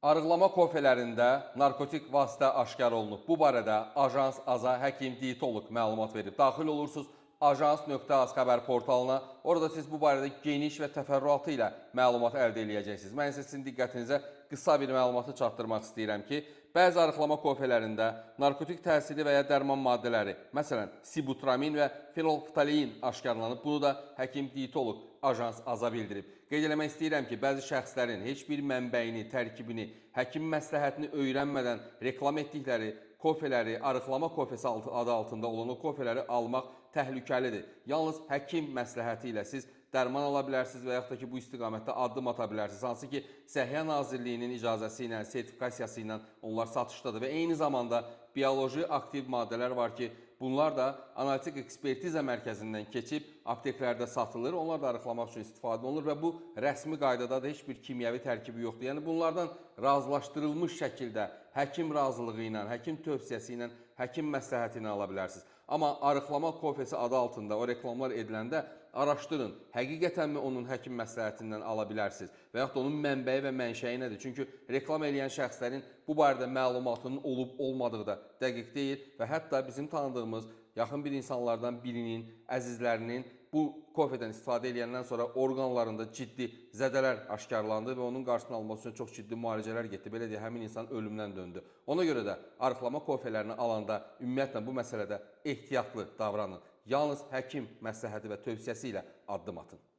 Arıqlama kofelərində narkotik vasitə aşkar olunub. Bu barədə Ajans Aza həkim dietoloq məlumat verib. Daxil olursunuz ajans.az xəbər portalına. Orada siz bu barədə geniş və təfərrüatı ilə məlumat əldə edəcəksiniz. Mən isə sizin diqqətinizə qısa bir məlumatı çatdırmaq istəyirəm ki, bəzi arıqlama kofelərində narkotik təsirli və ya dərman maddələri, məsələn, sibutramin və fenolftalein aşkarlanıb. Bunu da həkim dietoloq Ajans Aza bildirib. Qeyd eləmək istəyirəm ki, bəzi şəxslərin heç bir mənbəyini, tərkibini, həkim məsləhətini öyrənmədən reklam etdikləri kofeləri, arıqlama kofesi adı altında olan o kofeləri almaq təhlükəlidir. Yalnız həkim məsləhəti ilə siz dərman ala bilərsiniz və yaxud da ki, bu istiqamətdə addım ata bilərsiniz. Hansı ki, Səhiyyə Nazirliyinin icazəsi ilə, sertifikasiyası ilə onlar satışdadır və eyni zamanda bioloji aktiv maddələr var ki, bunlar da analitik ekspertiza mərkəzindən keçib apteklərdə satılır. Onlar da arıqlamaq üçün istifadə olunur və bu rəsmi qaydada da heç bir kimyəvi tərkibi yoxdur. Yəni bunlardan razılaşdırılmış şəkildə həkim razılığı ilə, həkim tövsiyəsi ilə, həkim məsləhəti ilə ala bilərsiniz. Amma arıqlama kofesi adı altında o reklamlar ediləndə araşdırın, həqiqətənmi onun həkim məsləhətindən ala bilərsiniz və yaxud da onun mənbəyi və mənşəyi nədir? Çünki reklam edən şəxslərin bu barədə məlumatının olub-olmadığı da dəqiq deyil və hətta bizim tanıdığımız yaxın bir insanlardan birinin, əzizlərinin bu kofedən istifadə edəndən sonra orqanlarında ciddi zədələr aşkarlandı və onun qarşısını alması üçün çox ciddi müalicələr getdi. Belə deyək, həmin insan ölümdən döndü. Ona görə də arıqlama kofelerini alanda ümumiyyətlə bu məsələdə ehtiyatlı davranın. Yalnız həkim məsləhəti və tövsiyəsi ilə addım atın.